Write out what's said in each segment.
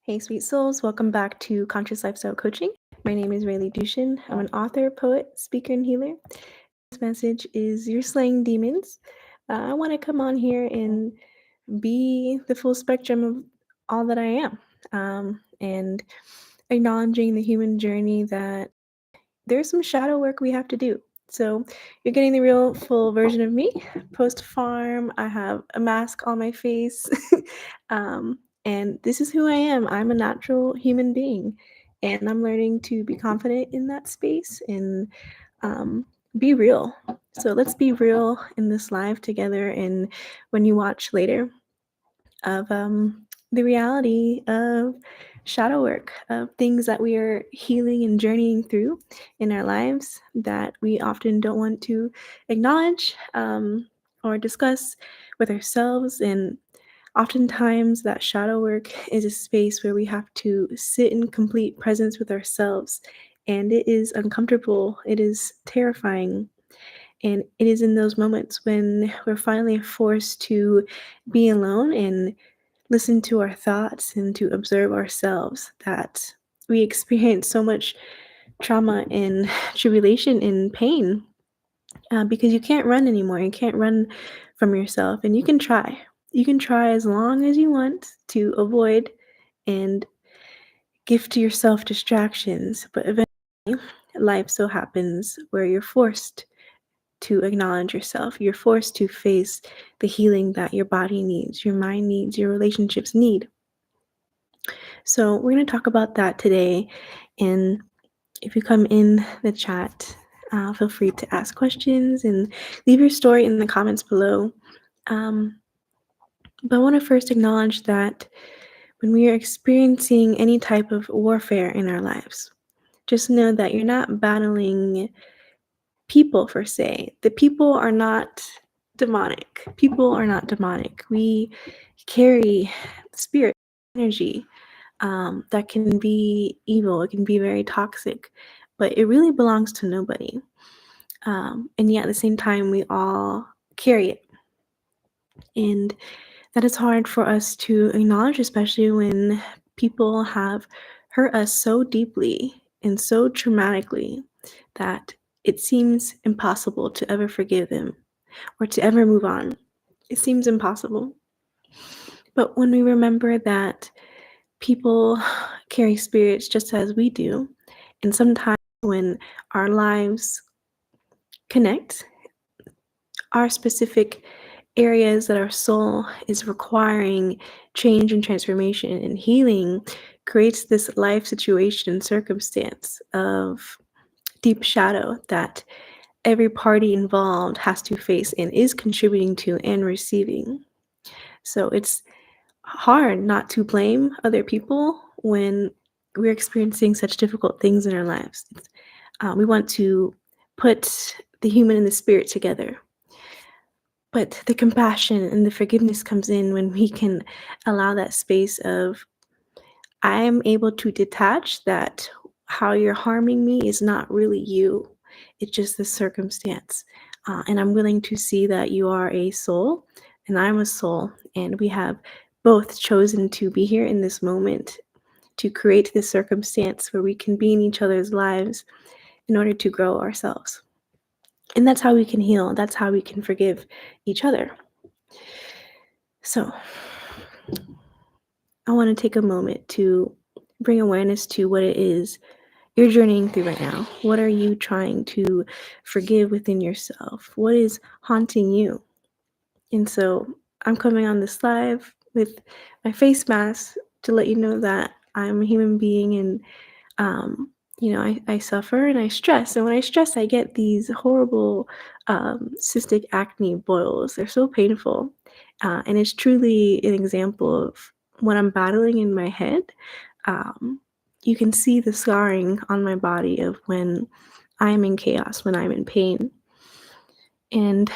Hey, sweet souls, welcome back to Conscious Lifestyle Coaching. My name is Raileigh Duschen. I'm an author, poet, speaker, and healer. This message is You're Slaying Demons. I want to come on here and be the full spectrum of all that I am, and acknowledging the human journey that there's some shadow work we have to do. So you're getting the real full version of me. Post-farm, I have a mask on my face. And this is who I am. I'm a natural human being. And I'm learning to be confident in that space and be real. So let's be real in this live together. And when you watch later of the reality of shadow work, of things that we are healing and journeying through in our lives that we often don't want to acknowledge or discuss with ourselves. And oftentimes, that shadow work is a space where we have to sit in complete presence with ourselves. And it is uncomfortable, it is terrifying. And it is in those moments when we're finally forced to be alone and listen to our thoughts and to observe ourselves that we experience so much trauma and tribulation and pain, because you can't run anymore. You can't run from yourself, and you can try. You can try as long as you want to avoid and give to yourself distractions, but eventually life so happens where you're forced to acknowledge yourself. You're forced to face the healing that your body needs, your mind needs, your relationships need. So we're going to talk about that today. And if you come in the chat, feel free to ask questions and leave your story in the comments below. But I want to first acknowledge that when we are experiencing any type of warfare in our lives, just know that you're not battling people per se. The people are not demonic. People are not demonic. We carry spirit energy that can be evil. It can be very toxic, but it really belongs to nobody. And yet at the same time, we all carry it. And that is hard for us to acknowledge, especially when people have hurt us so deeply and so traumatically that it seems impossible to ever forgive them or to ever move on. It seems impossible. But when we remember that people carry spirits just as we do, and sometimes when our lives connect, our specific areas that our soul is requiring change and transformation and healing creates this life situation and circumstance of deep shadow that every party involved has to face and is contributing to and receiving. So it's hard not to blame other people when we're experiencing such difficult things in our lives. We want to put the human and the spirit together. But the compassion and the forgiveness comes in when we can allow that space of, I am able to detach that how you're harming me is not really you. It's just the circumstance. And I'm willing to see that you are a soul and I'm a soul. And we have both chosen to be here in this moment to create this circumstance where we can be in each other's lives in order to grow ourselves. And that's how we can heal. That's how we can forgive each other. So I want to take a moment to bring awareness to what it is you're journeying through right now. What are you trying to forgive within yourself? What is haunting you? And so I'm coming on this live with my face mask to let you know that I'm a human being, and I suffer and I stress. And when I stress, I get these horrible cystic acne boils. They're so painful. And it's truly an example of what I'm battling in my head. You can see the scarring on my body of when I'm in chaos, when I'm in pain. And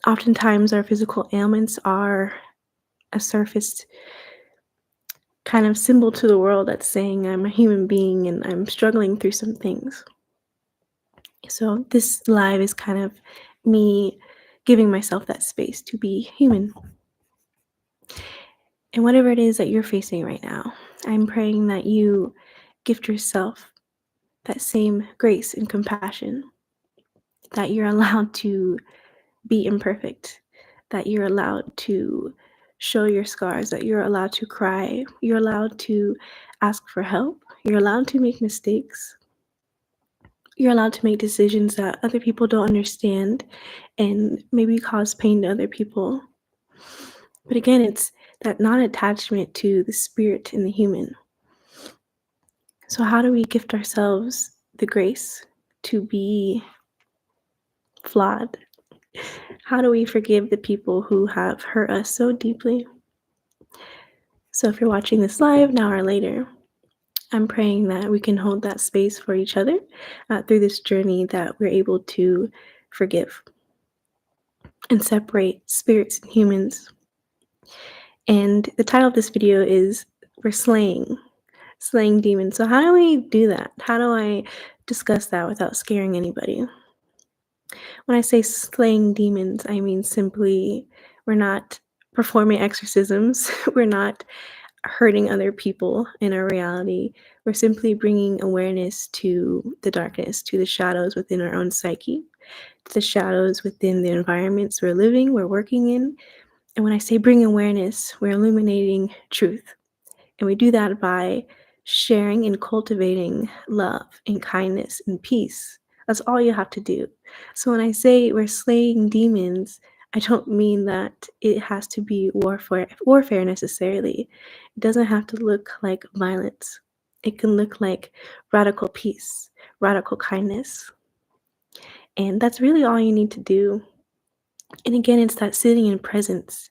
oftentimes our physical ailments are a surfaced kind of symbol to the world that's saying I'm a human being and I'm struggling through some things. So this live is kind of me giving myself that space to be human. And whatever it is that you're facing right now, I'm praying that you gift yourself that same grace and compassion, that you're allowed to be imperfect, that you're allowed to show your scars, that you're allowed to cry, you're allowed to ask for help, you're allowed to make mistakes, you're allowed to make decisions that other people don't understand and maybe cause pain to other people. But again, it's that non attachment to the spirit and the human. So, how do we gift ourselves the grace to be flawed? How do we forgive the people who have hurt us so deeply? So, if you're watching this live now or later, I'm praying that we can hold that space for each other through this journey, that we're able to forgive and separate spirits and humans. And the title of this video is We're Slaying Demons. So, how do we do that? How do I discuss that without scaring anybody? When I say slaying demons, I mean simply we're not performing exorcisms, we're not hurting other people in our reality. We're simply bringing awareness to the darkness, to the shadows within our own psyche, to the shadows within the environments we're working in. And when I say bring awareness, we're illuminating truth. And we do that by sharing and cultivating love and kindness and peace. That's all you have to do. So when I say we're slaying demons, I don't mean that it has to be warfare necessarily. It doesn't have to look like violence. It can look like radical peace, radical kindness. And that's really all you need to do. And again, it's that sitting in presence.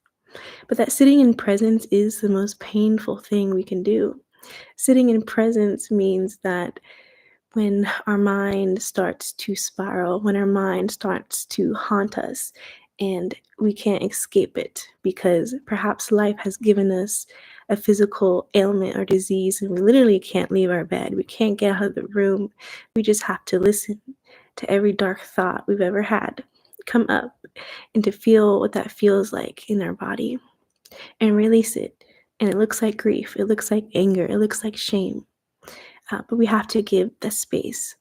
But that sitting in presence is the most painful thing we can do. Sitting in presence means that when our mind starts to spiral, when our mind starts to haunt us, and we can't escape it because perhaps life has given us a physical ailment or disease, and we literally can't leave our bed. We can't get out of the room. We just have to listen to every dark thought we've ever had come up and to feel what that feels like in our body and release it. And it looks like grief, it looks like anger, it looks like shame. But we have to give the space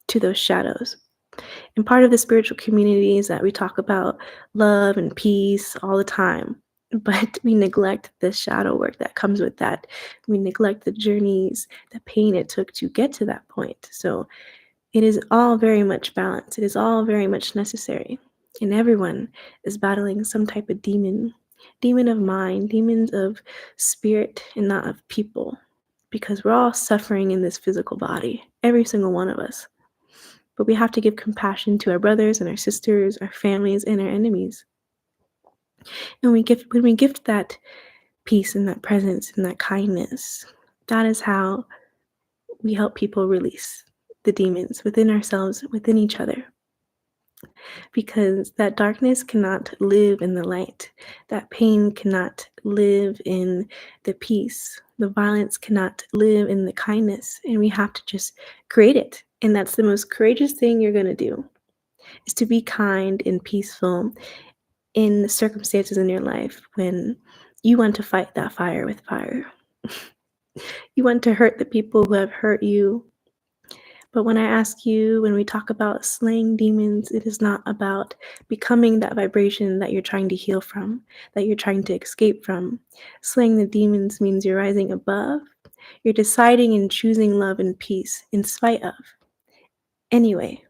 to those shadows. And part of the spiritual community is that we talk about love and peace all the time, but we neglect the shadow work that comes with that. We neglect the journeys, the pain it took to get to that point. So it is all very much balanced. It is all very much necessary. And everyone is battling some type of demon of mind, demons of spirit, and not of people. Because we're all suffering in this physical body, every single one of us. But we have to give compassion to our brothers and our sisters, our families, and our enemies. And when we gift that peace and that presence and that kindness, that is how we help people release the demons within ourselves, within each other. Because that darkness cannot live in the light. That pain cannot live in the peace. The violence cannot live in the kindness. And we have to just create it. And that's the most courageous thing you're going to do, is to be kind and peaceful in circumstances in your life when you want to fight that fire with fire. You want to hurt the people who have hurt you. But when I ask you, when we talk about slaying demons, it is not about becoming that vibration that you're trying to heal from, that you're trying to escape from. Slaying the demons means you're rising above. You're deciding and choosing love and peace in spite of. Anyway,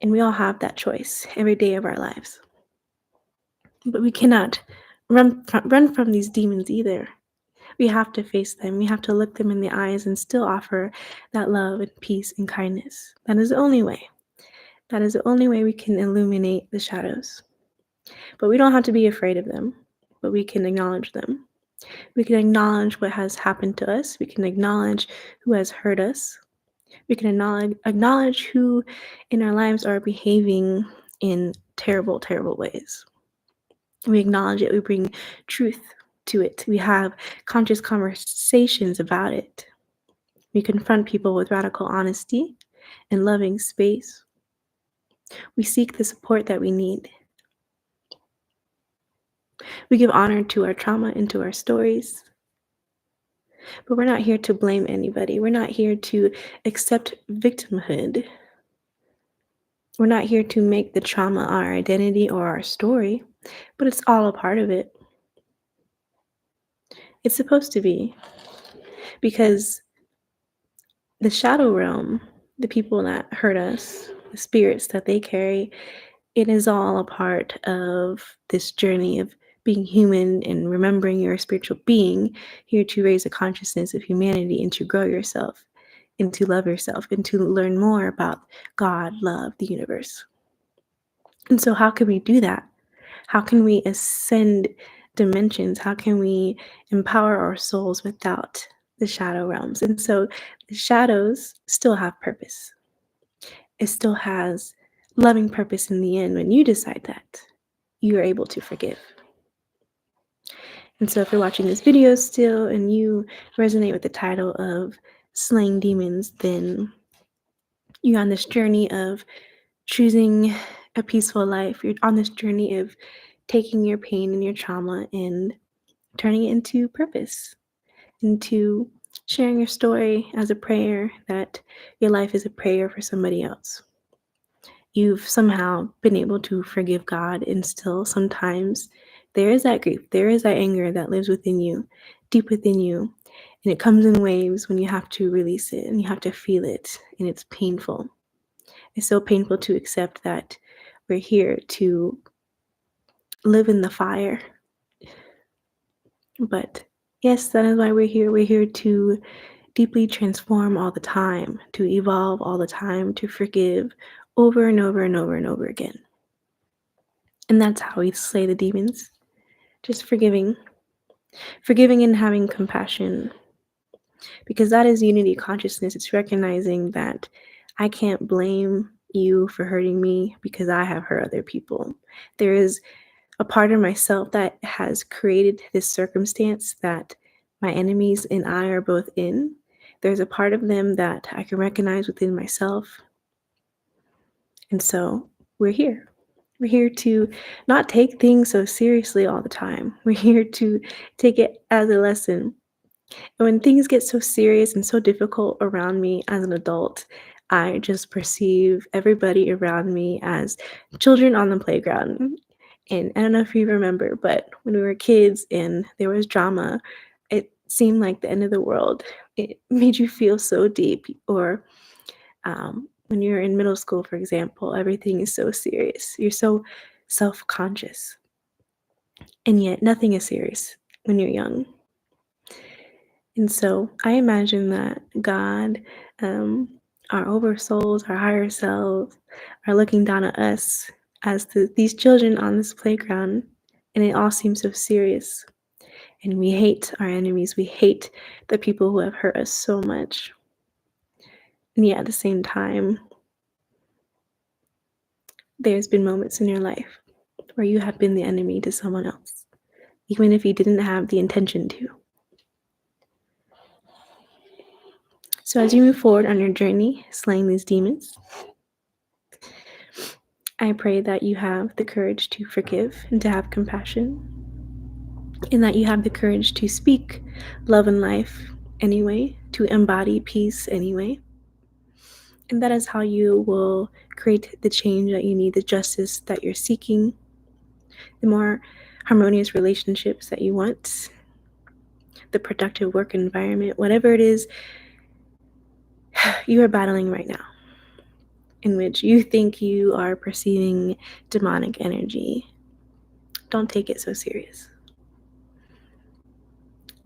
and we all have that choice every day of our lives. But we cannot run from these demons either. We have to face them. We have to look them in the eyes and still offer that love and peace and kindness. That is the only way. That is the only way we can illuminate the shadows. But we don't have to be afraid of them, but we can acknowledge them. We can acknowledge what has happened to us. We can acknowledge who has hurt us. We can acknowledge who in our lives are behaving in terrible, terrible ways. We acknowledge it. We bring truth to it. We have conscious conversations about it. We confront people with radical honesty and loving space. We seek the support that we need. We give honor to our trauma and to our stories. But we're not here to blame anybody. We're not here to accept victimhood. We're not here to make the trauma our identity or our story, but it's all a part of it. It's supposed to be, because the shadow realm, the people that hurt us, the spirits that they carry, it is all a part of this journey of being human and remembering you're a spiritual being here to raise a consciousness of humanity and to grow yourself and to love yourself and to learn more about God, love, the universe. And so, how can we do that? How can we ascend dimensions? How can we empower our souls without the shadow realms? And so, the shadows still have purpose. It still has loving purpose in the end when you decide that you are able to forgive. And so if you're watching this video still and you resonate with the title of Slaying Demons, then you're on this journey of choosing a peaceful life. You're on this journey of taking your pain and your trauma and turning it into purpose, into sharing your story as a prayer, that your life is a prayer for somebody else. You've somehow been able to forgive God, and still sometimes there is that grief, there is that anger that lives within you, deep within you, and it comes in waves when you have to release it and you have to feel it, and it's painful. It's so painful to accept that we're here to live in the fire. But yes, that is why we're here. We're here to deeply transform all the time, to evolve all the time, to forgive over and over and over and over again. And that's how we slay the demons. Just forgiving. Forgiving and having compassion. Because that is unity consciousness. It's recognizing that I can't blame you for hurting me because I have hurt other people. There is a part of myself that has created this circumstance that my enemies and I are both in. There's a part of them that I can recognize within myself. And so we're here. We're here to not take things so seriously all the time. We're here to take it as a lesson. And when things get so serious and so difficult around me as an adult, I just perceive everybody around me as children on the playground. And I don't know if you remember, but when we were kids and there was drama, it seemed like the end of the world. It made you feel so deep. Or when you're in middle school, for example, everything is so serious. You're so self-conscious. And yet nothing is serious when you're young. And so I imagine that God, our oversouls, our higher selves, are looking down at us as these children on this playground, and it all seems so serious. And we hate our enemies. We hate the people who have hurt us so much. And yet at the same time, there's been moments in your life where you have been the enemy to someone else, even if you didn't have the intention to. So as you move forward on your journey, slaying these demons, I pray that you have the courage to forgive and to have compassion, and that you have the courage to speak love and life anyway, to embody peace anyway. And that is how you will create the change that you need, the justice that you're seeking, the more harmonious relationships that you want, the productive work environment, whatever it is you are battling right now, in which you think you are perceiving demonic energy. Don't take it so serious.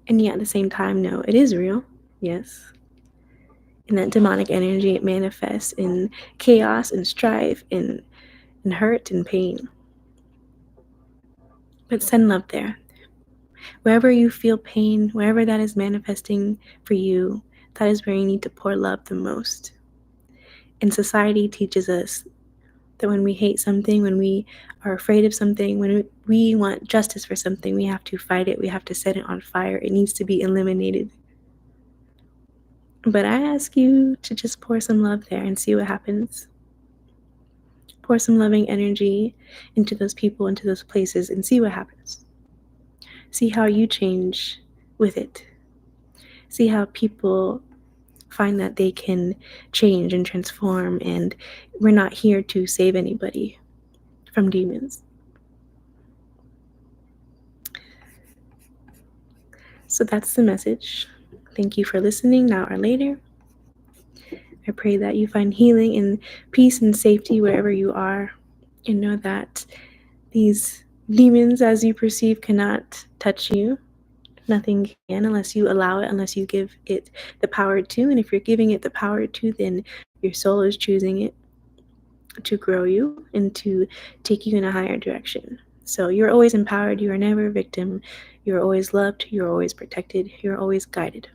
And yet at the same time, no, it is real, yes. And that demonic energy, it manifests in chaos and strife and hurt and pain. But send love there. Wherever you feel pain, wherever that is manifesting for you, that is where you need to pour love the most. And society teaches us that when we hate something, when we are afraid of something, when we want justice for something, we have to fight it, we have to set it on fire, it needs to be eliminated. But I ask you to just pour some love there and see what happens. Pour some loving energy into those people, into those places, and see what happens. See how you change with it. See how people find that they can change and transform, and we're not here to save anybody from demons. So that's the message. Thank you for listening now or later. I pray that you find healing and peace and safety wherever you are, and know that these demons, as you perceive, cannot touch you. Nothing can unless you allow it, unless you give it the power to. And if you're giving it the power to, then your soul is choosing it to grow you and to take you in a higher direction. So you're always empowered. You are never a victim. You're always loved. You're always protected. You're always guided.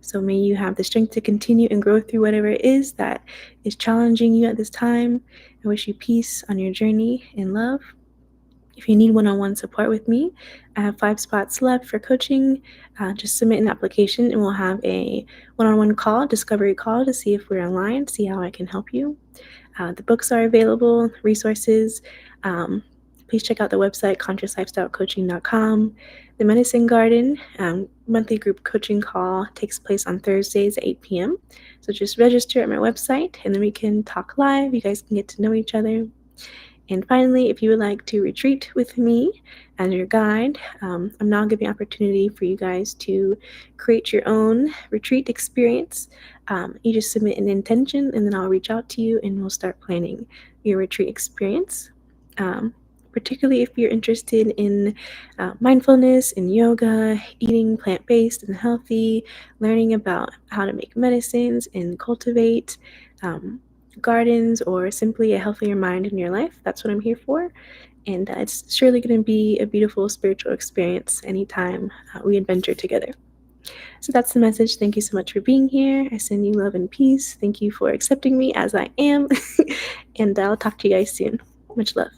So may you have the strength to continue and grow through whatever it is that is challenging you at this time. I wish you peace on your journey in love. If you need one-on-one support with me, I have 5 spots left for coaching. Just submit an application and we'll have a one-on-one call, discovery call, to see if we're aligned, see how I can help you. The books are available, resources. Please check out the website, consciouslifestylecoaching.com. The Medicine Garden monthly group coaching call takes place on Thursdays at 8 p.m. So just register at my website, and then we can talk live. You guys can get to know each other. And finally, if you would like to retreat with me as your guide, I'm now giving opportunity for you guys to create your own retreat experience. You just submit an intention, and then I'll reach out to you and we'll start planning your retreat experience. Particularly if you're interested in mindfulness and yoga, eating plant-based and healthy, learning about how to make medicines and cultivate gardens, or simply a healthier mind in your life. That's what I'm here for. And it's surely going to be a beautiful spiritual experience anytime we adventure together. So that's the message. Thank you so much for being here. I send you love and peace. Thank you for accepting me as I am. And I'll talk to you guys soon. Much love.